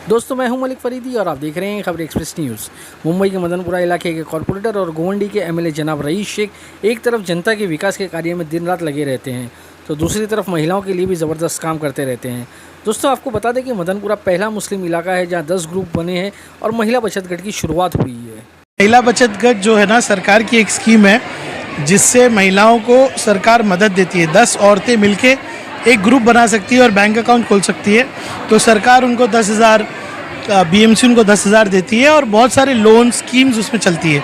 दोस्तों मैं हूं मलिक फरीदी और आप देख रहे हैं खबर एक्सप्रेस न्यूज़। मुंबई के मदनपुरा इलाके के कॉरपोरेटर और गोवंडी के एमएलए जनाब रईस शेख एक तरफ जनता के विकास के कार्य में दिन रात लगे रहते हैं तो दूसरी तरफ महिलाओं के लिए भी ज़बरदस्त काम करते रहते हैं। दोस्तों आपको बता दें कि मदनपुरा पहला मुस्लिम इलाका है जहाँ 10 ग्रुप बने हैं और महिला बचत गट की शुरुआत हुई है। महिला बचत गट जो है ना, सरकार की एक स्कीम है जिससे महिलाओं को सरकार मदद देती है। 10 औरतें मिलके एक ग्रुप बना सकती है और बैंक अकाउंट खोल सकती है। तो सरकार उनको 10,000 बीएमसी उनको 10,000 देती है और बहुत सारे लोन स्कीम्स उसमें चलती है।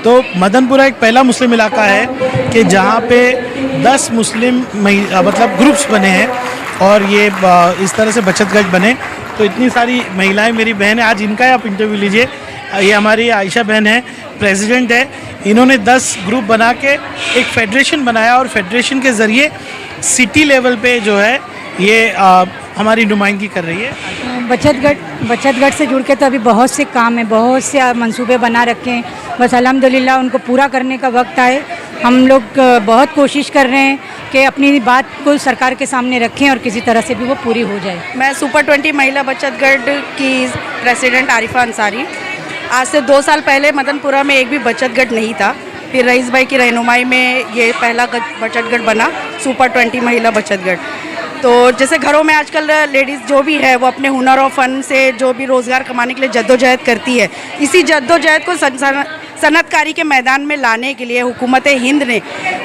तो मदनपुरा एक पहला मुस्लिम इलाका है कि जहाँ पे 10 मुस्लिम मतलब ग्रुप्स बने हैं और ये इस तरह से बचत गट बने। तो इतनी सारी महिलाएं मेरी बहन है, आज इनका आप इंटरव्यू लीजिए। ये हमारी आयशा बहन है, प्रेसिडेंट है। इन्होंने 10 ग्रुप बना के एक फेडरेशन बनाया और फेडरेशन के ज़रिए सिटी लेवल पे जो है ये हमारी नुमाइंदगी कर रही है। बचत गट से जुड़ के तो अभी बहुत से काम है, बहुत से मंसूबे बना रखे हैं। बस अल्हम्दुलिल्लाह उनको पूरा करने का वक्त आए। हम लोग बहुत कोशिश कर रहे हैं कि अपनी बात को सरकार के सामने रखें और किसी तरह से भी वो पूरी हो जाए। मैं सुपर 20 महिला बचत गट की प्रेसिडेंट आरिफा अंसारी। आज से 2 साल पहले मदनपुरा में एक भी बचत गट नहीं था। फिर रईस भाई की रहनुमाई में ये पहला बचत गट बना, सुपर 20 महिला बचत गट। तो जैसे घरों में आजकल लेडीज़ जो भी है वो अपने हुनर और फ़न से जो भी रोज़गार कमाने के लिए जद्दोजहद करती है, इसी जद्दोजहद को सनअतकारी के मैदान में लाने के लिए हुकूमत हिंद ने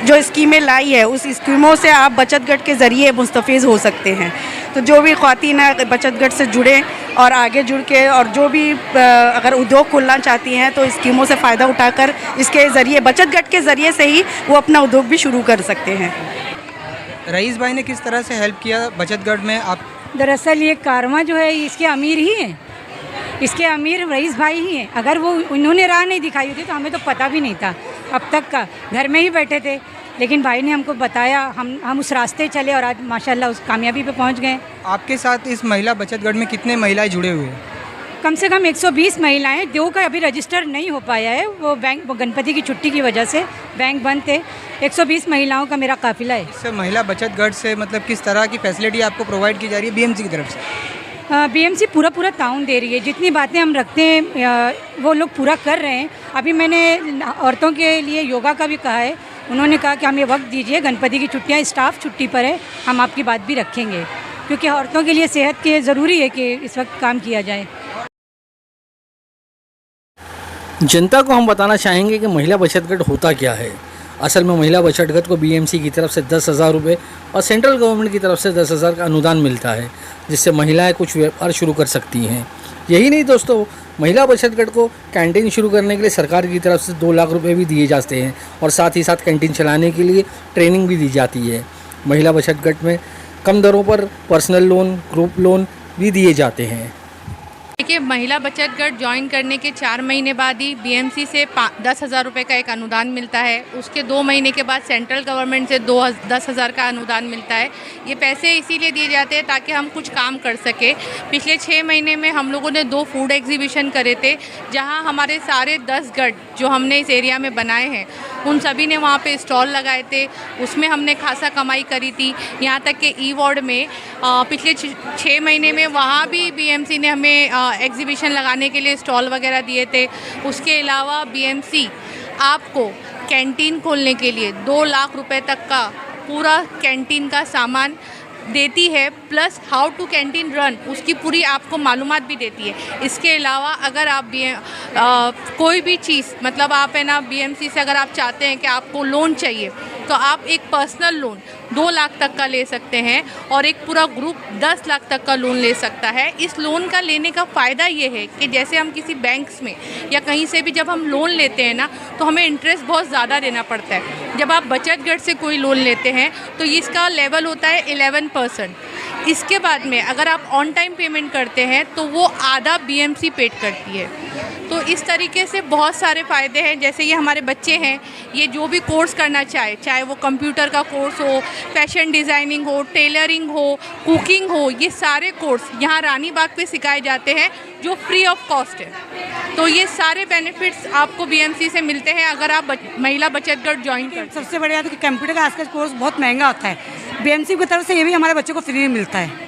जो स्कीमें लाई है, उस स्कीमों से आप बचत गट के ज़रिए मुस्तफ़ीज़ हो सकते हैं। तो जो भी ख़वातीन बचत गट से जुड़े और आगे जुड़ के और जो भी अगर उद्योग खोलना चाहती हैं तो स्कीमों से फ़ायदा उठाकर इसके ज़रिए बचत गट के ज़रिए से ही वो अपना उद्योग भी शुरू कर सकते हैं। रईस भाई ने किस तरह से हेल्प किया बचत गट में? आप दरअसल ये कारवां जो है इसके अमीर ही हैं, इसके अमीर रईस भाई ही हैं। अगर वो उन्होंने राह नहीं दिखाई होती तो हमें तो पता भी नहीं था। अब तक का घर में ही बैठे थे, लेकिन भाई ने हमको बताया, हम उस रास्ते चले और आज माशाल्लाह उस कामयाबी पे पहुंच गए। आपके साथ इस महिला बचत गट में कितने महिलाएं जुड़े हुए हैं? कम से कम 120 महिलाएं। 2 का अभी रजिस्टर नहीं हो पाया है, वो गणपति की छुट्टी की वजह से बैंक बंद थे। 120 महिलाओं का मेरा काफिला है। इस महिला बचत गट से मतलब किस तरह की फैसिलिटी आपको प्रोवाइड की जा रही है बीएमसी की तरफ से? बीएमसी पूरा ताउन दे रही है। जितनी बातें हम रखते हैं वो लोग पूरा कर रहे हैं। अभी मैंने औरतों के लिए योगा का भी कहा है। उन्होंने कहा कि हमें वक्त दीजिए, गणपति की छुट्टियाँ, स्टाफ छुट्टी पर है, हम आपकी बात भी रखेंगे, क्योंकि औरतों के लिए सेहत के ज़रूरी है कि इस वक्त काम किया जाए। जनता को हम बताना चाहेंगे कि महिला बचत गट होता क्या है। असल में महिला बचत गट को बीएमसी की तरफ से 10,000 रुपये और सेंट्रल गवर्नमेंट की तरफ से 10,000 का अनुदान मिलता है, जिससे महिलाएं कुछ व्यापार शुरू कर सकती हैं। यही नहीं दोस्तों, महिला बचत गट को कैंटीन शुरू करने के लिए सरकार की तरफ से 2 लाख रुपये भी दिए जाते हैं और साथ ही साथ कैंटीन चलाने के लिए ट्रेनिंग भी दी जाती है। महिला बचत गट में कम दरों पर पर्सनल लोन, ग्रुप लोन भी दिए जाते हैं। देखिए, महिला बचत गट ज्वाइन करने के 4 महीने बाद ही बीएमसी से 10,000 रुपये का एक अनुदान मिलता है। उसके 2 महीने के बाद सेंट्रल गवर्नमेंट से 10,000 का अनुदान मिलता है। ये पैसे इसीलिए दिए जाते हैं ताकि हम कुछ काम कर सके। पिछले 6 महीने में हम लोगों ने 2 फूड एग्जीबिशन करे थे, जहां हमारे सारे 10 गट जो हमने इस एरिया में बनाए हैं उन सभी ने वहाँ पे स्टॉल लगाए थे। उसमें हमने खासा कमाई करी थी। यहाँ तक कि ई वार्ड में पिछले 6 महीने में वहाँ भी बीएमसी ने हमें एग्जीबिशन लगाने के लिए स्टॉल वगैरह दिए थे। उसके अलावा बीएमसी आपको कैंटीन खोलने के लिए 2 लाख रुपए तक का पूरा कैंटीन का सामान देती है, plus how to canteen run उसकी पूरी आपको मालूमात भी देती है। इसके अलावा अगर आप कोई भी चीज़ मतलब आप है ना बीएमसी से अगर आप चाहते हैं कि आपको लोन चाहिए तो आप एक पर्सनल लोन 2 लाख तक का ले सकते हैं और एक पूरा ग्रुप 10 लाख तक का लोन ले सकता है। इस लोन का लेने का फ़ायदा ये है कि जैसे हम किसी बैंक्स में या कहीं से भी जब हम लोन लेते हैं ना तो हमें इंटरेस्ट बहुत ज़्यादा देना पड़ता है। जब आप बचत गट से कोई लोन लेते हैं तो इसका लेवल होता है 11%। इसके बाद में अगर आप ऑन टाइम पेमेंट करते हैं तो वो आधा बीएमसी पेड करती है। तो इस तरीके से बहुत सारे फ़ायदे हैं। जैसे ये हमारे बच्चे हैं, ये जो भी कोर्स करना चाहे वो कंप्यूटर का कोर्स हो, फैशन डिज़ाइनिंग हो, टेलरिंग हो, कुकिंग हो, ये सारे कोर्स यहाँ रानी बाग पे सिखाए जाते हैं जो फ्री ऑफ कॉस्ट है। तो ये सारे बेनिफिट्स आपको बीएमसी से मिलते हैं अगर आप महिला बचत गट ज्वाइन करते हैं। सबसे बढ़िया तो कि कंप्यूटर का आजकल कोर्स बहुत महंगा होता है, बीएमसी की तरफ से ये भी हमारे बच्चों को फ्री में मिलता है।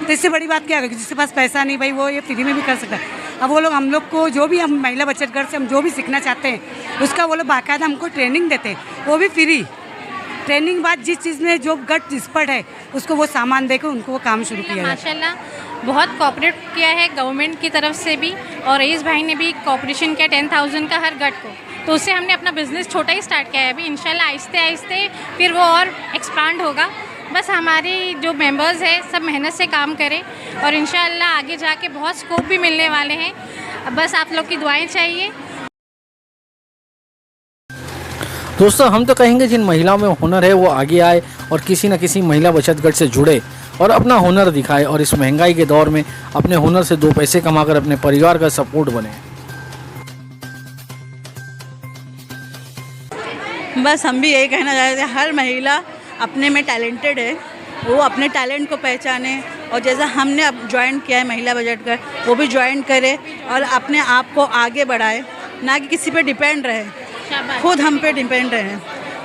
तो इससे बड़ी बात क्या है, जिसके पास पैसा नहीं भाई वो ये फ्री में भी कर सकता है। अब वो लोग हम लोग को जो भी हम महिला बचत घर से हम जो भी सीखना चाहते हैं उसका वो लोग बाकायदा हमको ट्रेनिंग देते हैं, वो भी फ्री ट्रेनिंग। बाद जिस चीज़ में जो गट एक्सपर्ट है उसको वो सामान देकर उनको वो काम शुरू किया है। माशाल्लाह बहुत कोऑपरेट किया है गवर्नमेंट की तरफ से भी, और रईस भाई ने भी कोऑपरेशन किया 10,000 का हर गट को, तो उससे हमने अपना बिज़नेस छोटा ही स्टार्ट किया है। अभी इंशाल्लाह आहिस्ते आहिस्ते फिर वो और एक्सपांड होगा। बस हमारी जो मेंबर्स हैं सब मेहनत से काम करें और इंशाल्लाह आगे जाके बहुत स्कोप भी मिलने वाले हैं। बस आप लोग की दुआएं चाहिए। दोस्तों हम तो कहेंगे जिन महिलाओं में हुनर है वो आगे आए और किसी न किसी महिला बचत गट से जुड़े और अपना हुनर दिखाए और इस महंगाई के दौर में अपने हुनर से 2 पैसे कमाकर अपने परिवार का सपोर्ट बने। बस हम भी यही कहना चाहते हैं, हर महिला अपने में टैलेंटेड है, वो अपने टैलेंट को पहचाने और जैसा हमने अब ज्वाइन किया है महिला बचत घर, वो भी ज्वाइन करे और अपने आप को आगे बढ़ाए, ना कि किसी पे डिपेंड रहे, खुद हम पे डिपेंड रहे।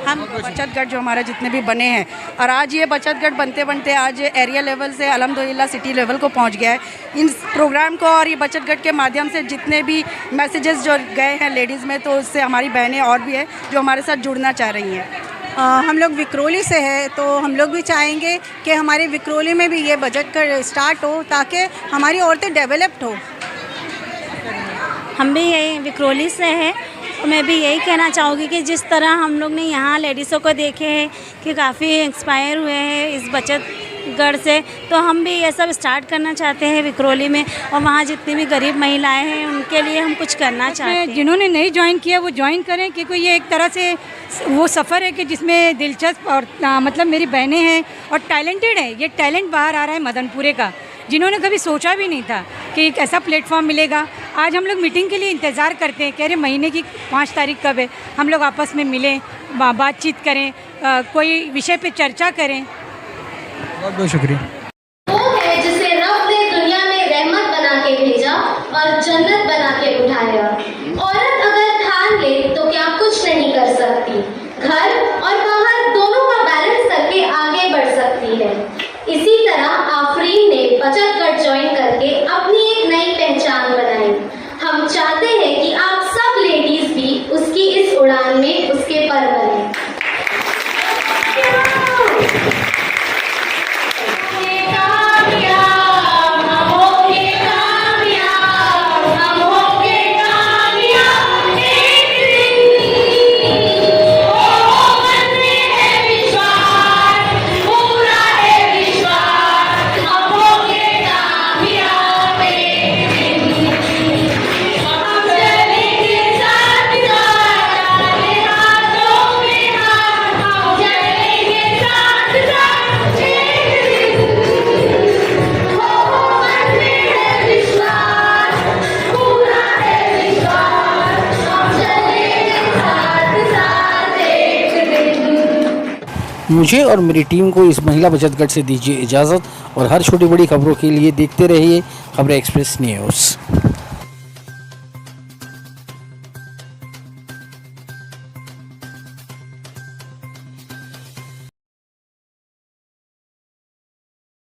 हम बचत गट जो हमारा जितने भी बने हैं और आज ये बचत गट बनते बनते आज एरिया लेवल से अल्हम्दुलिल्लाह सिटी लेवल को पहुंच गया है। इन प्रोग्राम को और ये बचत गट के माध्यम से जितने भी मैसेजेस जो गए हैं लेडीज़ में, तो उससे हमारी बहनें और भी है जो हमारे साथ जुड़ना चाह रही हैं। हम लोग विक्रोली से हैं, तो हम लोग भी चाहेंगे कि हमारे विक्रोली में भी ये बचत गट स्टार्ट हो ताकि हमारी औरतें डेवलप्ड हो। हम भी यही विक्रोली से हैं, मैं भी यही कहना चाहूँगी कि जिस तरह हम लोग ने यहाँ लेडीज़ों को देखे हैं कि काफ़ी इंस्पायर हुए हैं इस बचत गढ़ से, तो हम भी ये सब स्टार्ट करना चाहते हैं विक्रोली में, और वहाँ जितनी भी गरीब महिलाएं हैं उनके लिए हम कुछ करना चाहते हैं। जिन्होंने नहीं ज्वाइन किया वो ज्वाइन करें, क्योंकि ये एक तरह से वो सफ़र है कि जिसमें दिलचस्प और मतलब मेरी बहनें हैं और टैलेंटेड है। ये टैलेंट बाहर आ रहा है मदनपुरे का, जिन्होंने कभी सोचा भी नहीं था कि एक ऐसा प्लेटफॉर्म मिलेगा। आज हम लोग मीटिंग के लिए इंतज़ार करते हैं कि अरे महीने की 5 तारीख कब है, हम लोग आपस में मिलें, बातचीत करें, कोई विषय पे चर्चा करें। बहुत बहुत शुक्रिया। वो है जिसे रब ने दुनिया में रहमत बना के भेजा और जन्नत बना के उठाया। औरत अगर ठान ले तो क्या कुछ नहीं कर सकती, घर और बाहर दोनों का बैलेंस करके आगे बढ़ सकती है। इसी तरह आफरीन ने बचत गट ज्वाइन करके अपनी एक नई पहचान बनाई। हम चाहते हैं कि आप सब लेडीज भी उसकी इस उड़ान में उसके पर बने। मुझे और मेरी टीम को इस महिला बचत गट से दीजिए इजाज़त और हर छोटी बड़ी खबरों के लिए देखते रहिए खबरें एक्सप्रेस न्यूज़।